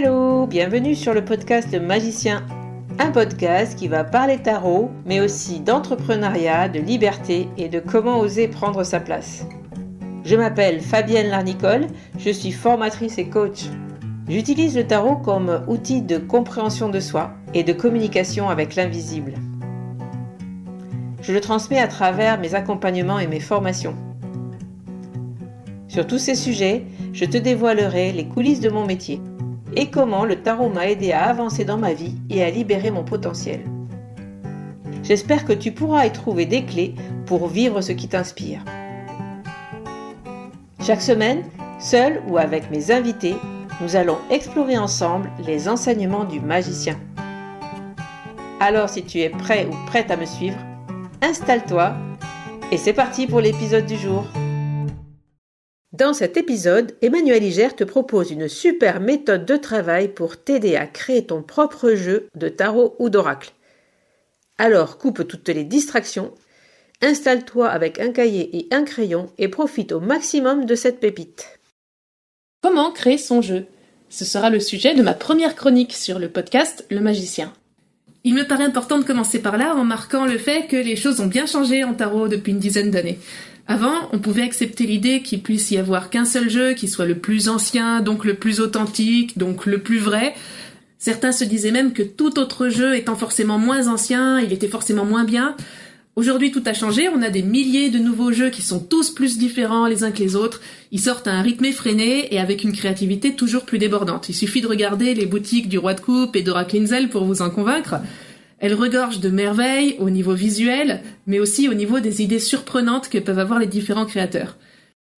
Hello, bienvenue sur le podcast Magicien, un podcast qui va parler tarot, mais aussi d'entrepreneuriat, de liberté et de comment oser prendre sa place. Je m'appelle Fabienne Larnicole, je suis formatrice et coach. J'utilise le tarot comme outil de compréhension de soi et de communication avec l'invisible. Je le transmets à travers mes accompagnements et mes formations. Sur tous ces sujets, je te dévoilerai les coulisses de mon métier et comment le tarot m'a aidé à avancer dans ma vie et à libérer mon potentiel. J'espère que tu pourras y trouver des clés pour vivre ce qui t'inspire. Chaque semaine, seul ou avec mes invités, nous allons explorer ensemble les enseignements du magicien. Alors si tu es prêt ou prête à me suivre, installe-toi et c'est parti pour l'épisode du jour. Dans cet épisode, Emmanuel Iger te propose une super méthode de travail pour t'aider à créer ton propre jeu de tarot ou d'oracle. Alors coupe toutes les distractions, installe-toi avec un cahier et un crayon et profite au maximum de cette pépite. Comment créer son jeu ? Ce sera le sujet de ma première chronique sur le podcast Le Magicien. Il me paraît important de commencer par là en marquant le fait que les choses ont bien changé en tarot depuis une dizaine d'années. Avant, on pouvait accepter l'idée qu'il puisse y avoir qu'un seul jeu qui soit le plus ancien, donc le plus authentique, donc le plus vrai. Certains se disaient même que tout autre jeu étant forcément moins ancien, il était forcément moins bien. Aujourd'hui, tout a changé, on a des milliers de nouveaux jeux qui sont tous plus différents les uns que les autres. Ils sortent à un rythme effréné et avec une créativité toujours plus débordante. Il suffit de regarder les boutiques du Roi de Coupe et d'Oracle Inzel pour vous en convaincre. Elles regorgent de merveilles au niveau visuel, mais aussi au niveau des idées surprenantes que peuvent avoir les différents créateurs.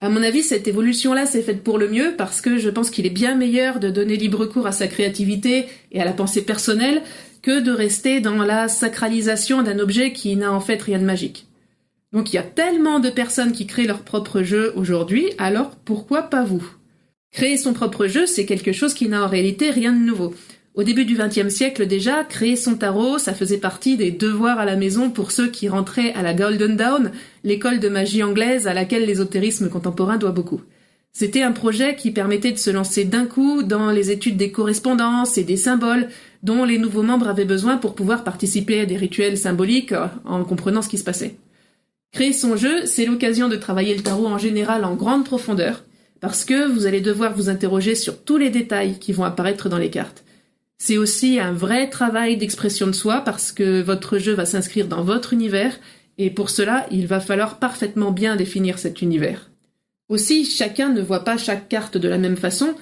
À mon avis, cette évolution-là s'est faite pour le mieux parce que je pense qu'il est bien meilleur de donner libre cours à sa créativité et à la pensée personnelle que de rester dans la sacralisation d'un objet qui n'a en fait rien de magique. Donc il y a tellement de personnes qui créent leur propre jeu aujourd'hui, alors pourquoi pas vous ? Créer son propre jeu, c'est quelque chose qui n'a en réalité rien de nouveau. Au début du XXe siècle déjà, créer son tarot, ça faisait partie des devoirs à la maison pour ceux qui rentraient à la Golden Dawn, l'école de magie anglaise à laquelle l'ésotérisme contemporain doit beaucoup. C'était un projet qui permettait de se lancer d'un coup dans les études des correspondances et des symboles dont les nouveaux membres avaient besoin pour pouvoir participer à des rituels symboliques en comprenant ce qui se passait. Créer son jeu, c'est l'occasion de travailler le tarot en général en grande profondeur, parce que vous allez devoir vous interroger sur tous les détails qui vont apparaître dans les cartes. C'est aussi un vrai travail d'expression de soi parce que votre jeu va s'inscrire dans votre univers et pour cela, il va falloir parfaitement bien définir cet univers. Aussi, chacun ne voit pas chaque carte de la même façon,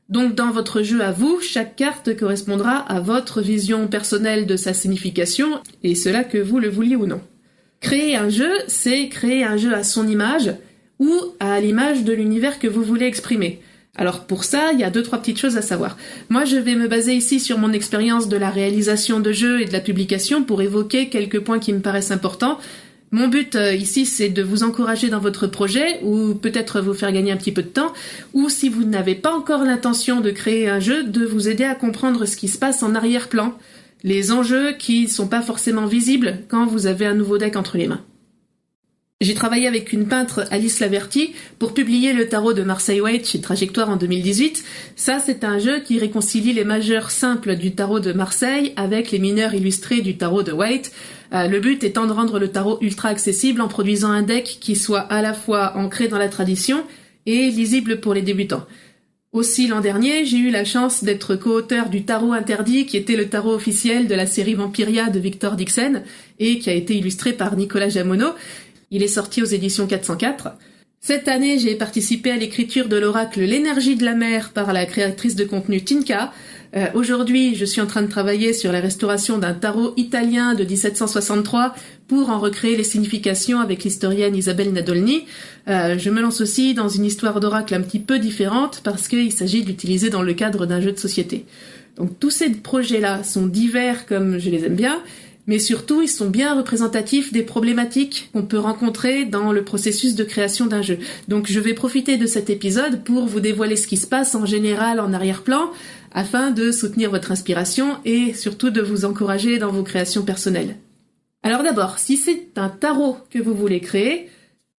donc dans votre jeu à vous, chaque carte correspondra à votre vision personnelle de sa signification et cela que vous le vouliez ou non. Créer un jeu, c'est créer un jeu à son image ou à l'image de l'univers que vous voulez exprimer. Alors pour ça, il y a 2-3 petites choses à savoir. Moi, je vais me baser ici sur mon expérience de la réalisation de jeux et de la publication pour évoquer quelques points qui me paraissent importants. Mon but ici, c'est de vous encourager dans votre projet ou peut-être vous faire gagner un petit peu de temps ou si vous n'avez pas encore l'intention de créer un jeu, de vous aider à comprendre ce qui se passe en arrière-plan, les enjeux qui sont pas forcément visibles quand vous avez un nouveau deck entre les mains. J'ai travaillé avec une peintre, Alice Laverty, pour publier le tarot de Marseille Waite chez Trajectoire en 2018. Ça, c'est un jeu qui réconcilie les majeurs simples du tarot de Marseille avec les mineurs illustrés du tarot de Waite. Le but étant de rendre le tarot ultra accessible en produisant un deck qui soit à la fois ancré dans la tradition et lisible pour les débutants. Aussi l'an dernier, j'ai eu la chance d'être co-auteur du Tarot Interdit, qui était le tarot officiel de la série Vampiria de Victor Dixon et qui a été illustré par Nicolas Jamonot. Il est sorti aux éditions 404. Cette année, j'ai participé à l'écriture de l'oracle L'énergie de la mer par la créatrice de contenu Tinka. Aujourd'hui, je suis en train de travailler sur la restauration d'un tarot italien de 1763 pour en recréer les significations avec l'historienne Isabelle Nadolny. Je me lance aussi dans une histoire d'oracle un petit peu différente parce qu'il s'agit d'utiliser dans le cadre d'un jeu de société. Donc tous ces projets-là sont divers comme je les aime bien, mais surtout ils sont bien représentatifs des problématiques qu'on peut rencontrer dans le processus de création d'un jeu. Donc je vais profiter de cet épisode pour vous dévoiler ce qui se passe en général en arrière-plan, afin de soutenir votre inspiration et surtout de vous encourager dans vos créations personnelles. Alors d'abord, si c'est un tarot que vous voulez créer,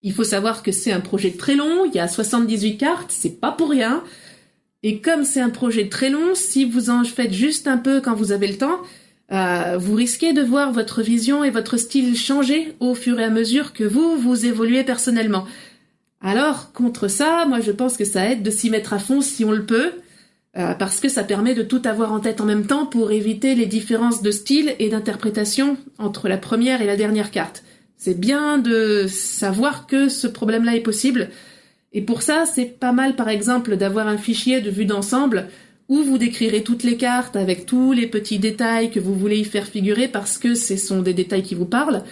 il faut savoir que c'est un projet très long, il y a 78 cartes, c'est pas pour rien. Et comme c'est un projet très long, si vous en faites juste un peu quand vous avez le temps, vous risquez de voir votre vision et votre style changer au fur et à mesure que vous évoluez personnellement. Alors, contre ça, moi je pense que ça aide de s'y mettre à fond si on le peut, parce que ça permet de tout avoir en tête en même temps pour éviter les différences de style et d'interprétation entre la première et la dernière carte. C'est bien de savoir que ce problème-là est possible, et pour ça, c'est pas mal par exemple d'avoir un fichier de vue d'ensemble où vous décrirez toutes les cartes avec tous les petits détails que vous voulez y faire figurer parce que ce sont des détails qui vous parlent,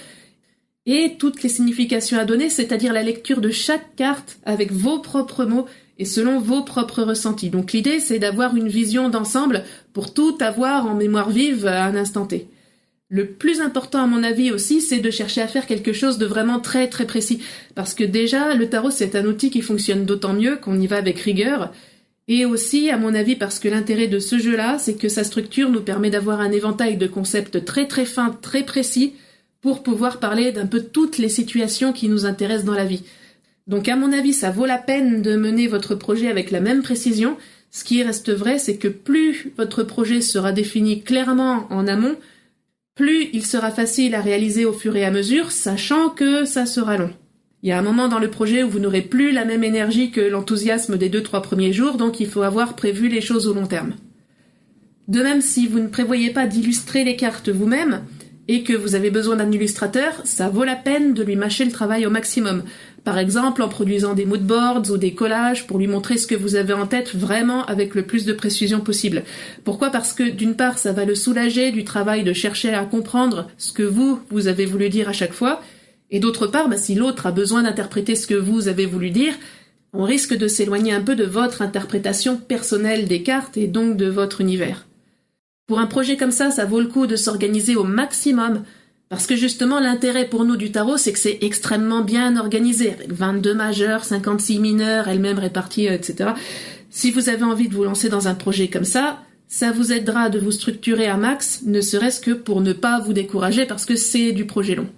et toutes les significations à donner, c'est-à-dire la lecture de chaque carte avec vos propres mots et selon vos propres ressentis. Donc l'idée, c'est d'avoir une vision d'ensemble pour tout avoir en mémoire vive à un instant T. Le plus important à mon avis aussi, c'est de chercher à faire quelque chose de vraiment très très précis. Parce que déjà, le tarot, c'est un outil qui fonctionne d'autant mieux qu'on y va avec rigueur. Et aussi, à mon avis, parce que l'intérêt de ce jeu-là, c'est que sa structure nous permet d'avoir un éventail de concepts très très fins, très précis, pour pouvoir parler d'un peu toutes les situations qui nous intéressent dans la vie. Donc à mon avis, ça vaut la peine de mener votre projet avec la même précision. Ce qui reste vrai, c'est que plus votre projet sera défini clairement en amont, plus il sera facile à réaliser au fur et à mesure, sachant que ça sera long. Il y a un moment dans le projet où vous n'aurez plus la même énergie que l'enthousiasme des 2-3 premiers jours, donc il faut avoir prévu les choses au long terme. De même, si vous ne prévoyez pas d'illustrer les cartes vous-même, et que vous avez besoin d'un illustrateur, ça vaut la peine de lui mâcher le travail au maximum. Par exemple, en produisant des moodboards ou des collages pour lui montrer ce que vous avez en tête vraiment avec le plus de précision possible. Pourquoi ? Parce que d'une part, ça va le soulager du travail de chercher à comprendre ce que vous avez voulu dire à chaque fois, et d'autre part, si l'autre a besoin d'interpréter ce que vous avez voulu dire, on risque de s'éloigner un peu de votre interprétation personnelle des cartes et donc de votre univers. Pour un projet comme ça vaut le coup de s'organiser au maximum, parce que justement l'intérêt pour nous du tarot, c'est que c'est extrêmement bien organisé, avec 22 majeurs, 56 mineurs, elles-mêmes réparties, etc. Si vous avez envie de vous lancer dans un projet comme ça vous aidera de vous structurer à max, ne serait-ce que pour ne pas vous décourager, parce que c'est du projet long.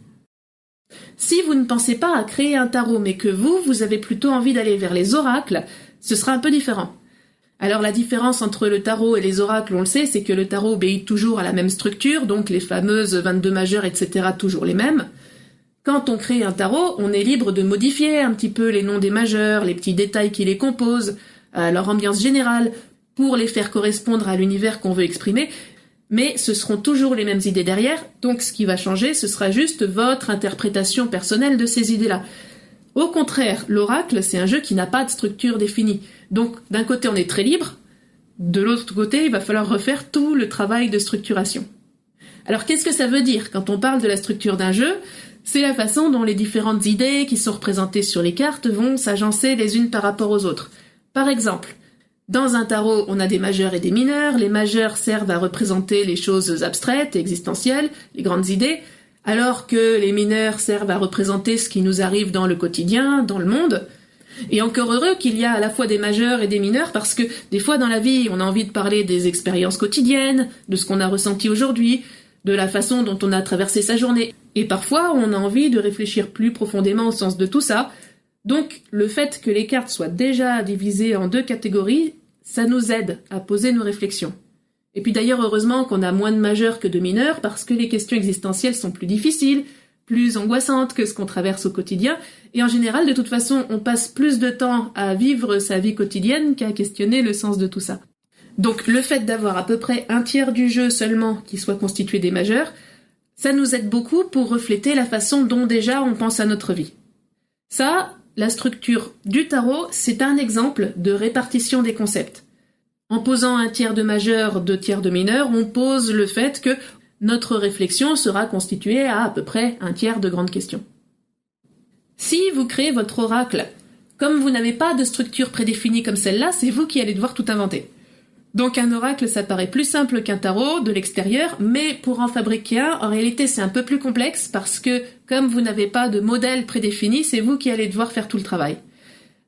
Si vous ne pensez pas à créer un tarot, mais que vous avez plutôt envie d'aller vers les oracles, ce sera un peu différent. Alors la différence entre le tarot et les oracles, on le sait, c'est que le tarot obéit toujours à la même structure, donc les fameuses 22 majeurs, etc., toujours les mêmes. Quand on crée un tarot, on est libre de modifier un petit peu les noms des majeurs, les petits détails qui les composent, leur ambiance générale, pour les faire correspondre à l'univers qu'on veut exprimer, mais ce seront toujours les mêmes idées derrière, donc ce qui va changer, ce sera juste votre interprétation personnelle de ces idées-là. Au contraire, l'oracle, c'est un jeu qui n'a pas de structure définie. Donc, d'un côté, on est très libre. De l'autre côté, il va falloir refaire tout le travail de structuration. Alors, qu'est-ce que ça veut dire quand on parle de la structure d'un jeu ? C'est la façon dont les différentes idées qui sont représentées sur les cartes vont s'agencer les unes par rapport aux autres. Par exemple, dans un tarot, on a des majeurs et des mineurs. Les majeurs servent à représenter les choses abstraites et existentielles, les grandes idées, alors que les mineurs servent à représenter ce qui nous arrive dans le quotidien, dans le monde. Et encore heureux qu'il y a à la fois des majeurs et des mineurs, parce que des fois dans la vie, on a envie de parler des expériences quotidiennes, de ce qu'on a ressenti aujourd'hui, de la façon dont on a traversé sa journée. Et parfois, on a envie de réfléchir plus profondément au sens de tout ça. Donc, le fait que les cartes soient déjà divisées en 2 catégories, ça nous aide à poser nos réflexions. Et puis d'ailleurs, heureusement qu'on a moins de majeurs que de mineurs, parce que les questions existentielles sont plus difficiles, plus angoissantes que ce qu'on traverse au quotidien, et en général, de toute façon, on passe plus de temps à vivre sa vie quotidienne qu'à questionner le sens de tout ça. Donc le fait d'avoir à peu près un tiers du jeu seulement qui soit constitué des majeurs, ça nous aide beaucoup pour refléter la façon dont déjà on pense à notre vie. Ça, la structure du tarot, c'est un exemple de répartition des concepts. En posant un tiers de majeur, 2 tiers de mineur, on pose le fait que notre réflexion sera constituée à peu près un tiers de grandes questions. Si vous créez votre oracle, comme vous n'avez pas de structure prédéfinie comme celle-là, c'est vous qui allez devoir tout inventer. Donc un oracle, ça paraît plus simple qu'un tarot de l'extérieur, mais pour en fabriquer un, en réalité c'est un peu plus complexe parce que comme vous n'avez pas de modèle prédéfini, c'est vous qui allez devoir faire tout le travail.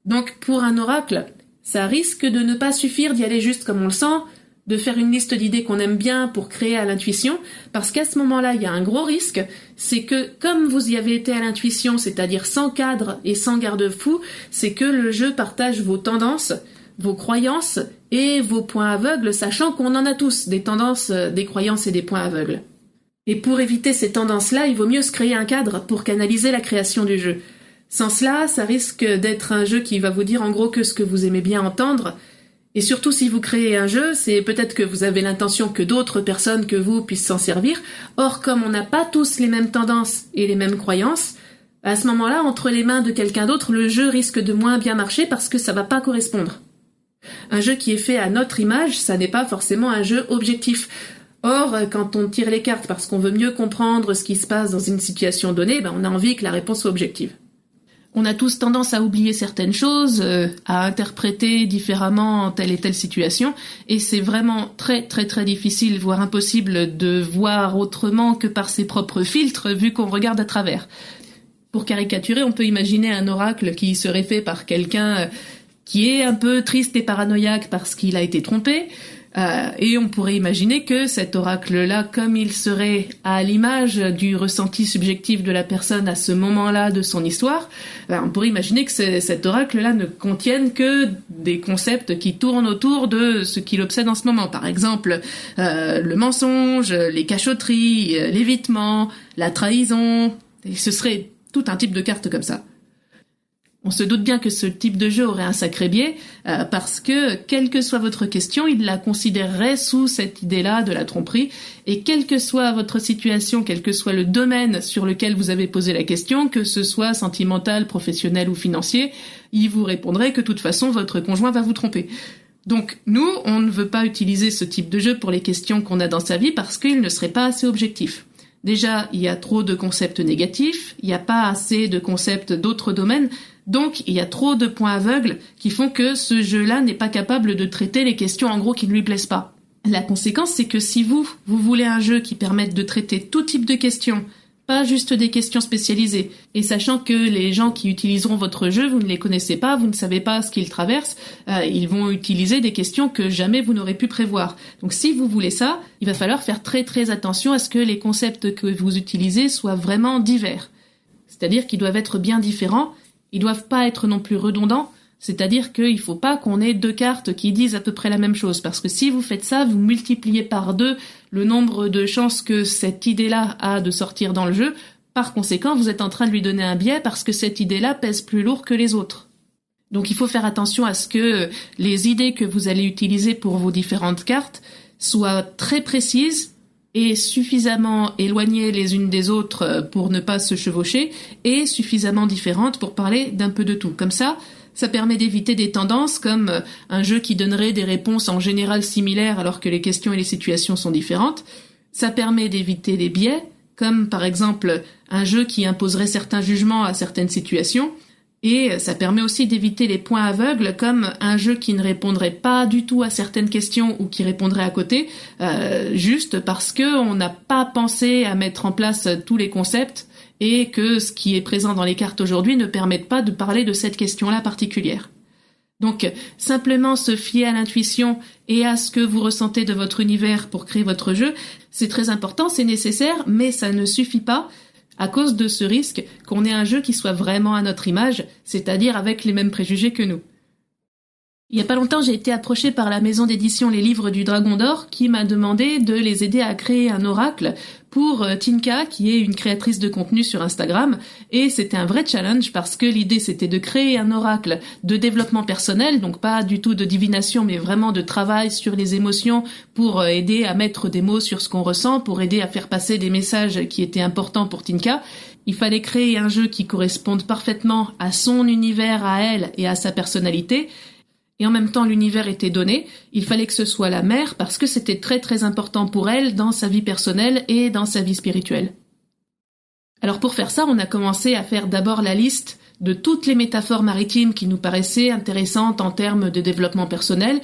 Donc pour un oracle, ça risque de ne pas suffire d'y aller juste comme on le sent, de faire une liste d'idées qu'on aime bien pour créer à l'intuition, parce qu'à ce moment-là, il y a un gros risque, c'est que comme vous y avez été à l'intuition, c'est-à-dire sans cadre et sans garde-fou, c'est que le jeu partage vos tendances, vos croyances et vos points aveugles, sachant qu'on en a tous, des tendances, des croyances et des points aveugles. Et pour éviter ces tendances-là, il vaut mieux se créer un cadre pour canaliser la création du jeu. Sans cela, ça risque d'être un jeu qui va vous dire en gros que ce que vous aimez bien entendre. Et surtout, si vous créez un jeu, c'est peut-être que vous avez l'intention que d'autres personnes que vous puissent s'en servir. Or, comme on n'a pas tous les mêmes tendances et les mêmes croyances, à ce moment-là, entre les mains de quelqu'un d'autre, le jeu risque de moins bien marcher parce que ça va pas correspondre. Un jeu qui est fait à notre image, ça n'est pas forcément un jeu objectif. Or, quand on tire les cartes parce qu'on veut mieux comprendre ce qui se passe dans une situation donnée, on a envie que la réponse soit objective. On a tous tendance à oublier certaines choses, à interpréter différemment telle et telle situation, et c'est vraiment très très très difficile, voire impossible de voir autrement que par ses propres filtres, vu qu'on regarde à travers. Pour caricaturer, on peut imaginer un oracle qui serait fait par quelqu'un qui est un peu triste et paranoïaque parce qu'il a été trompé, et on pourrait imaginer que cet oracle-là, comme il serait à l'image du ressenti subjectif de la personne à ce moment-là de son histoire, on pourrait imaginer que cet oracle-là ne contienne que des concepts qui tournent autour de ce qui l'obsède en ce moment. Par exemple, le mensonge, les cachotteries, l'évitement, la trahison, et ce serait tout un type de carte comme ça. On se doute bien que ce type de jeu aurait un sacré biais, parce que, quelle que soit votre question, il la considérerait sous cette idée-là de la tromperie, et quelle que soit votre situation, quel que soit le domaine sur lequel vous avez posé la question, que ce soit sentimental, professionnel ou financier, il vous répondrait que de toute façon, votre conjoint va vous tromper. Donc, nous, on ne veut pas utiliser ce type de jeu pour les questions qu'on a dans sa vie parce qu'il ne serait pas assez objectif. Déjà, il y a trop de concepts négatifs, il n'y a pas assez de concepts d'autres domaines, donc il y a trop de points aveugles qui font que ce jeu-là n'est pas capable de traiter les questions en gros qui ne lui plaisent pas. La conséquence, c'est que si vous voulez un jeu qui permette de traiter tout type de questions, pas juste des questions spécialisées, et sachant que les gens qui utiliseront votre jeu, vous ne les connaissez pas, vous ne savez pas ce qu'ils traversent, ils vont utiliser des questions que jamais vous n'aurez pu prévoir. Donc si vous voulez ça, il va falloir faire très très attention à ce que les concepts que vous utilisez soient vraiment divers. C'est-à-dire qu'ils doivent être bien différents, ils doivent pas être non plus redondants, c'est-à-dire qu'il faut pas qu'on ait deux cartes qui disent à peu près la même chose, parce que si vous faites ça, vous multipliez par 2 le nombre de chances que cette idée-là a de sortir dans le jeu. Par conséquent, vous êtes en train de lui donner un biais parce que cette idée-là pèse plus lourd que les autres. Donc il faut faire attention à ce que les idées que vous allez utiliser pour vos différentes cartes soient très précises et suffisamment éloignées les unes des autres pour ne pas se chevaucher, et suffisamment différentes pour parler d'un peu de tout. Comme ça permet d'éviter des tendances comme un jeu qui donnerait des réponses en général similaires alors que les questions et les situations sont différentes. Ça permet d'éviter des biais, comme par exemple un jeu qui imposerait certains jugements à certaines situations. Et ça permet aussi d'éviter les points aveugles, comme un jeu qui ne répondrait pas du tout à certaines questions ou qui répondrait à côté, juste parce que on n'a pas pensé à mettre en place tous les concepts et que ce qui est présent dans les cartes aujourd'hui ne permette pas de parler de cette question-là particulière. Donc, simplement se fier à l'intuition et à ce que vous ressentez de votre univers pour créer votre jeu, c'est très important, c'est nécessaire, mais ça ne suffit pas, à cause de ce risque qu'on ait un jeu qui soit vraiment à notre image, c'est-à-dire avec les mêmes préjugés que nous. Il y a pas longtemps, j'ai été approchée par la maison d'édition Les Livres du Dragon d'Or qui m'a demandé de les aider à créer un oracle pour Tinka, qui est une créatrice de contenu sur Instagram, et c'était un vrai challenge parce que l'idée c'était de créer un oracle de développement personnel, donc pas du tout de divination mais vraiment de travail sur les émotions pour aider à mettre des mots sur ce qu'on ressent, pour aider à faire passer des messages qui étaient importants pour Tinka. Il fallait créer un jeu qui corresponde parfaitement à son univers, à elle et à sa personnalité. Et en même temps, l'univers était donné. Il fallait que ce soit la mère parce que c'était très très important pour elle dans sa vie personnelle et dans sa vie spirituelle. Alors pour faire ça, on a commencé à faire d'abord la liste de toutes les métaphores maritimes qui nous paraissaient intéressantes en termes de développement personnel.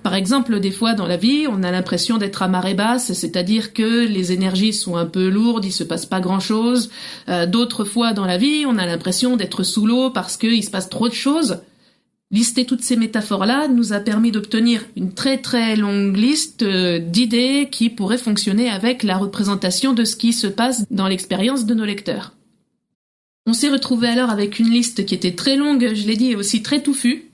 Par exemple, des fois dans la vie, on a l'impression d'être à marée basse, c'est-à-dire que les énergies sont un peu lourdes, il se passe pas grand-chose. D'autres fois dans la vie, on a l'impression d'être sous l'eau parce qu'il se passe trop de choses. Lister toutes ces métaphores-là nous a permis d'obtenir une très très longue liste d'idées qui pourraient fonctionner avec la représentation de ce qui se passe dans l'expérience de nos lecteurs. On s'est retrouvé alors avec une liste qui était très longue, je l'ai dit, et aussi très touffue.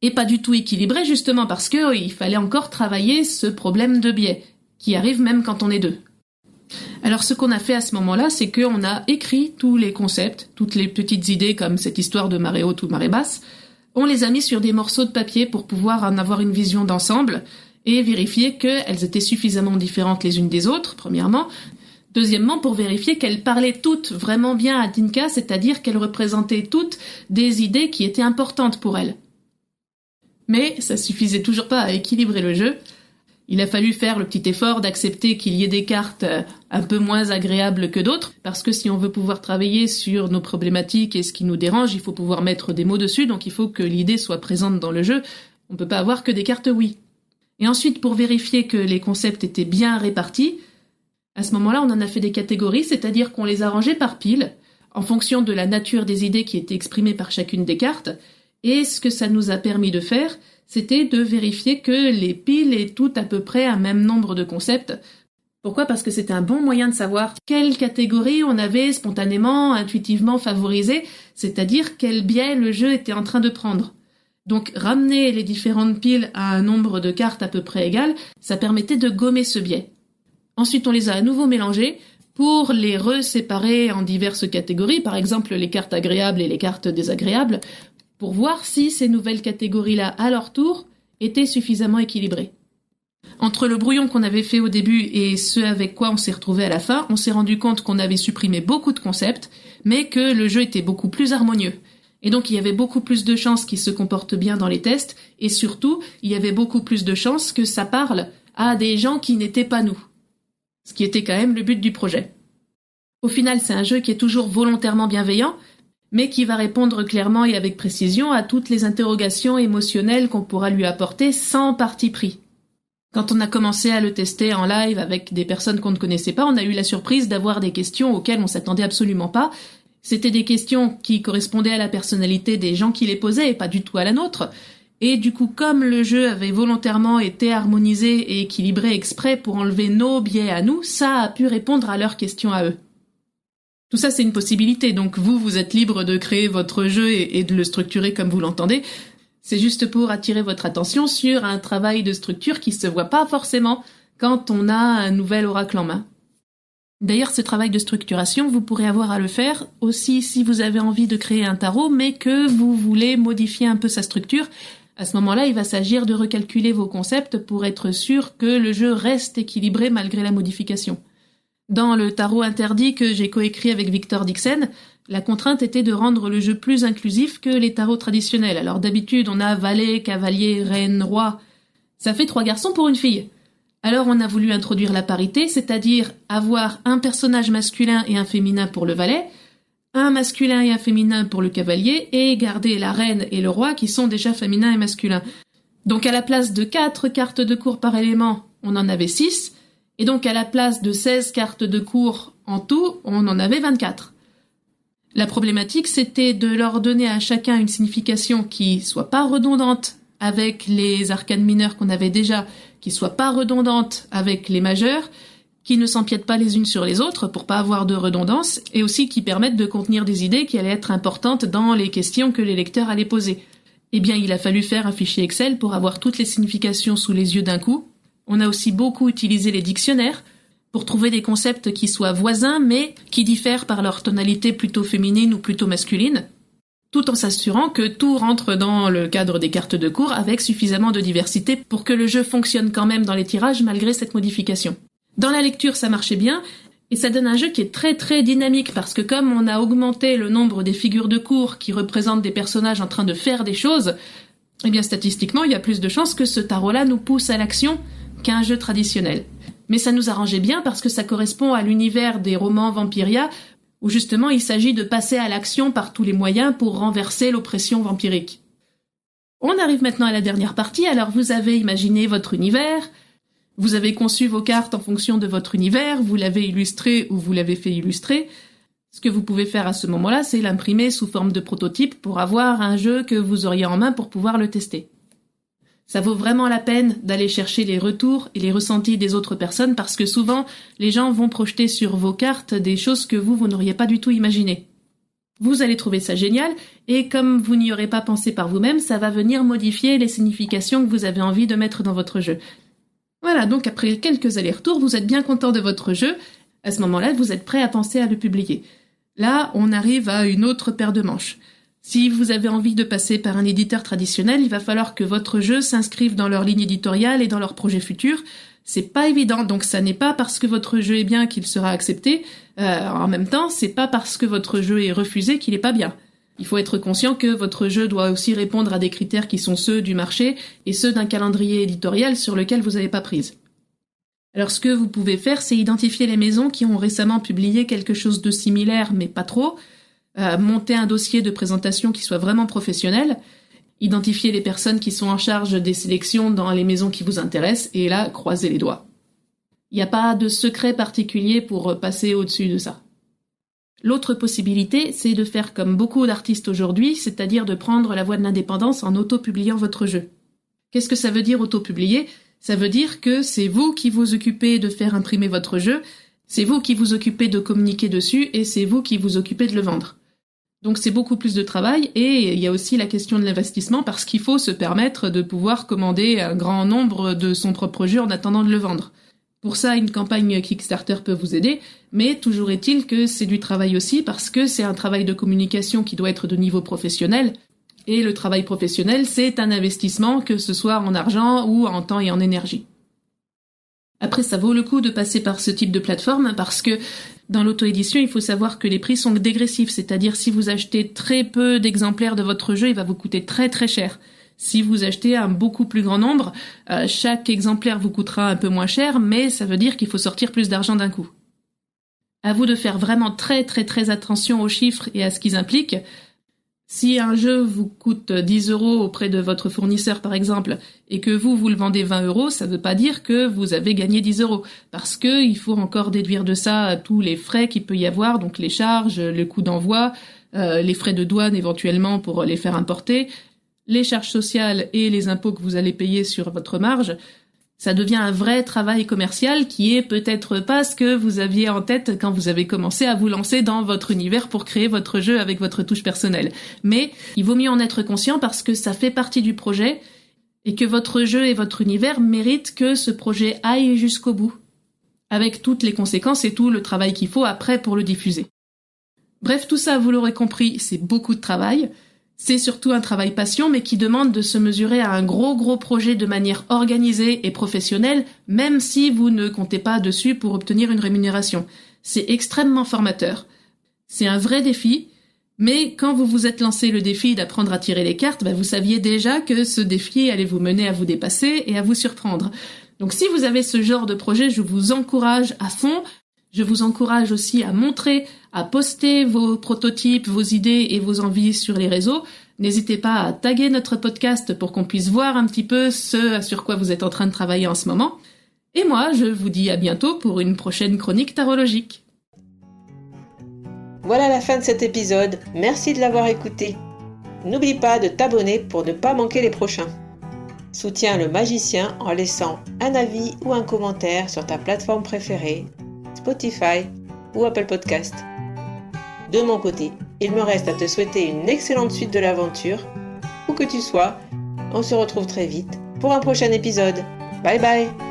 et pas du tout équilibré justement parce que il fallait encore travailler ce problème de biais, qui arrive même quand on est deux. Alors ce qu'on a fait à ce moment-là, c'est qu'on a écrit tous les concepts, toutes les petites idées comme cette histoire de marée haute ou marée basse, on les a mis sur des morceaux de papier pour pouvoir en avoir une vision d'ensemble et vérifier qu'elles étaient suffisamment différentes les unes des autres, premièrement. Deuxièmement, pour vérifier qu'elles parlaient toutes vraiment bien à Tinka, c'est-à-dire qu'elles représentaient toutes des idées qui étaient importantes pour elle. Mais ça suffisait toujours pas à équilibrer le jeu. Il a fallu faire le petit effort d'accepter qu'il y ait des cartes un peu moins agréables que d'autres, parce que si on veut pouvoir travailler sur nos problématiques et ce qui nous dérange, il faut pouvoir mettre des mots dessus, donc il faut que l'idée soit présente dans le jeu. On peut pas avoir que des cartes oui. Et ensuite, pour vérifier que les concepts étaient bien répartis, à ce moment-là, on en a fait des catégories, c'est-à-dire qu'on les a rangés par pile, en fonction de la nature des idées qui étaient exprimées par chacune des cartes, et ce que ça nous a permis de faire, c'était de vérifier que les piles aient toutes à peu près un même nombre de concepts. Pourquoi ? Parce que c'était un bon moyen de savoir quelle catégorie on avait spontanément, intuitivement favorisée, c'est-à-dire quel biais le jeu était en train de prendre. Donc ramener les différentes piles à un nombre de cartes à peu près égal, ça permettait de gommer ce biais. Ensuite, on les a à nouveau mélangés pour les reséparer en diverses catégories, par exemple les cartes agréables et les cartes désagréables, pour voir si ces nouvelles catégories-là, à leur tour, étaient suffisamment équilibrées. Entre le brouillon qu'on avait fait au début et ce avec quoi on s'est retrouvé à la fin, on s'est rendu compte qu'on avait supprimé beaucoup de concepts, mais que le jeu était beaucoup plus harmonieux. Et donc il y avait beaucoup plus de chances qu'il se comporte bien dans les tests, et surtout, il y avait beaucoup plus de chances que ça parle à des gens qui n'étaient pas nous. Ce qui était quand même le but du projet. Au final, c'est un jeu qui est toujours volontairement bienveillant, mais qui va répondre clairement et avec précision à toutes les interrogations émotionnelles qu'on pourra lui apporter sans parti pris. Quand on a commencé à le tester en live avec des personnes qu'on ne connaissait pas, on a eu la surprise d'avoir des questions auxquelles on s'attendait absolument pas. C'était des questions qui correspondaient à la personnalité des gens qui les posaient et pas du tout à la nôtre. Et du coup, comme le jeu avait volontairement été harmonisé et équilibré exprès pour enlever nos biais à nous, ça a pu répondre à leurs questions à eux. Tout ça, c'est une possibilité, donc vous êtes libre de créer votre jeu et de le structurer comme vous l'entendez. C'est juste pour attirer votre attention sur un travail de structure qui se voit pas forcément quand on a un nouvel oracle en main. D'ailleurs, ce travail de structuration, vous pourrez avoir à le faire aussi si vous avez envie de créer un tarot, mais que vous voulez modifier un peu sa structure. À ce moment-là, il va s'agir de recalculer vos concepts pour être sûr que le jeu reste équilibré malgré la modification. Dans le tarot interdit que j'ai coécrit avec Victor Dixon, la contrainte était de rendre le jeu plus inclusif que les tarots traditionnels. Alors d'habitude, on a valet, cavalier, reine, roi. Ça fait 3 garçons pour une fille. Alors on a voulu introduire la parité, c'est-à-dire avoir un personnage masculin et un féminin pour le valet, un masculin et un féminin pour le cavalier, et garder la reine et le roi qui sont déjà féminins et masculins. Donc à la place de 4 cartes de cours par élément, on en avait 6, et donc à la place de 16 cartes de cours en tout, on en avait 24. La problématique, c'était de leur donner à chacun une signification qui soit pas redondante avec les arcanes mineures qu'on avait déjà, qui soit pas redondante avec les majeures, qui ne s'empiètent pas les unes sur les autres pour pas avoir de redondance, et aussi qui permettent de contenir des idées qui allaient être importantes dans les questions que les lecteurs allaient poser. Eh bien, il a fallu faire un fichier Excel pour avoir toutes les significations sous les yeux d'un coup. On a aussi beaucoup utilisé les dictionnaires pour trouver des concepts qui soient voisins, mais qui diffèrent par leur tonalité plutôt féminine ou plutôt masculine, tout en s'assurant que tout rentre dans le cadre des cartes de cours avec suffisamment de diversité pour que le jeu fonctionne quand même dans les tirages malgré cette modification. Dans la lecture, ça marchait bien, et ça donne un jeu qui est très très dynamique, parce que comme on a augmenté le nombre des figures de cours qui représentent des personnages en train de faire des choses, eh bien statistiquement, il y a plus de chances que ce tarot-là nous pousse à l'action qu'un jeu traditionnel. Mais ça nous arrangeait bien parce que ça correspond à l'univers des romans Vampiria, où justement il s'agit de passer à l'action par tous les moyens pour renverser l'oppression vampirique. On arrive maintenant à la dernière partie, alors vous avez imaginé votre univers, vous avez conçu vos cartes en fonction de votre univers, vous l'avez illustré ou vous l'avez fait illustrer. Ce que vous pouvez faire à ce moment-là, c'est l'imprimer sous forme de prototype pour avoir un jeu que vous auriez en main pour pouvoir le tester. Ça vaut vraiment la peine d'aller chercher les retours et les ressentis des autres personnes parce que souvent, les gens vont projeter sur vos cartes des choses que vous n'auriez pas du tout imaginées. Vous allez trouver ça génial, et comme vous n'y aurez pas pensé par vous-même, ça va venir modifier les significations que vous avez envie de mettre dans votre jeu. Voilà, donc après quelques allers-retours, vous êtes bien content de votre jeu. À ce moment-là, vous êtes prêt à penser à le publier. Là, on arrive à une autre paire de manches. Si vous avez envie de passer par un éditeur traditionnel, il va falloir que votre jeu s'inscrive dans leur ligne éditoriale et dans leurs projets futurs. C'est pas évident, donc ça n'est pas parce que votre jeu est bien qu'il sera accepté. En même temps, c'est pas parce que votre jeu est refusé qu'il est pas bien. Il faut être conscient que votre jeu doit aussi répondre à des critères qui sont ceux du marché et ceux d'un calendrier éditorial sur lequel vous n'avez pas prise. Alors ce que vous pouvez faire, c'est identifier les maisons qui ont récemment publié quelque chose de similaire, mais pas trop, monter un dossier de présentation qui soit vraiment professionnel, identifier les personnes qui sont en charge des sélections dans les maisons qui vous intéressent, et là, croisez les doigts. Il n'y a pas de secret particulier pour passer au-dessus de ça. L'autre possibilité, c'est de faire comme beaucoup d'artistes aujourd'hui, c'est-à-dire de prendre la voie de l'indépendance en auto-publiant votre jeu. Qu'est-ce que ça veut dire auto-publier ? Ça veut dire que c'est vous qui vous occupez de faire imprimer votre jeu, c'est vous qui vous occupez de communiquer dessus, et c'est vous qui vous occupez de le vendre. Donc c'est beaucoup plus de travail, et il y a aussi la question de l'investissement, parce qu'il faut se permettre de pouvoir commander un grand nombre de son propre jeu en attendant de le vendre. Pour ça, une campagne Kickstarter peut vous aider, mais toujours est-il que c'est du travail aussi, parce que c'est un travail de communication qui doit être de niveau professionnel, et le travail professionnel, c'est un investissement, que ce soit en argent ou en temps et en énergie. Après, ça vaut le coup de passer par ce type de plateforme, parce que dans l'auto-édition, il faut savoir que les prix sont dégressifs, c'est-à-dire si vous achetez très peu d'exemplaires de votre jeu, il va vous coûter très très cher. Si vous achetez un beaucoup plus grand nombre, chaque exemplaire vous coûtera un peu moins cher, mais ça veut dire qu'il faut sortir plus d'argent d'un coup. À vous de faire vraiment très très très attention aux chiffres et à ce qu'ils impliquent. Si un jeu vous coûte 10 € auprès de votre fournisseur par exemple, et que vous le vendez 20 €, ça ne veut pas dire que vous avez gagné 10 €, parce que il faut encore déduire de ça tous les frais qu'il peut y avoir, donc les charges, le coût d'envoi, les frais de douane éventuellement pour les faire importer, les charges sociales et les impôts que vous allez payer sur votre marge. Ça devient un vrai travail commercial qui est peut-être pas ce que vous aviez en tête quand vous avez commencé à vous lancer dans votre univers pour créer votre jeu avec votre touche personnelle. Mais il vaut mieux en être conscient parce que ça fait partie du projet et que votre jeu et votre univers méritent que ce projet aille jusqu'au bout, avec toutes les conséquences et tout le travail qu'il faut après pour le diffuser. Bref, tout ça, vous l'aurez compris, c'est beaucoup de travail. C'est surtout un travail passion, mais qui demande de se mesurer à un gros projet de manière organisée et professionnelle, même si vous ne comptez pas dessus pour obtenir une rémunération. C'est extrêmement formateur. C'est un vrai défi, mais quand vous vous êtes lancé le défi d'apprendre à tirer les cartes, vous saviez déjà que ce défi allait vous mener à vous dépasser et à vous surprendre. Donc si vous avez ce genre de projet, je vous encourage à fond. Je vous encourage aussi à montrer, à poster vos prototypes, vos idées et vos envies sur les réseaux. N'hésitez pas à taguer notre podcast pour qu'on puisse voir un petit peu ce sur quoi vous êtes en train de travailler en ce moment. Et moi, je vous dis à bientôt pour une prochaine chronique tarologique. Voilà la fin de cet épisode. Merci de l'avoir écouté. N'oublie pas de t'abonner pour ne pas manquer les prochains. Soutiens le magicien en laissant un avis ou un commentaire sur ta plateforme préférée, Spotify ou Apple Podcast. De mon côté, il me reste à te souhaiter une excellente suite de l'aventure. Où que tu sois, on se retrouve très vite pour un prochain épisode. Bye bye!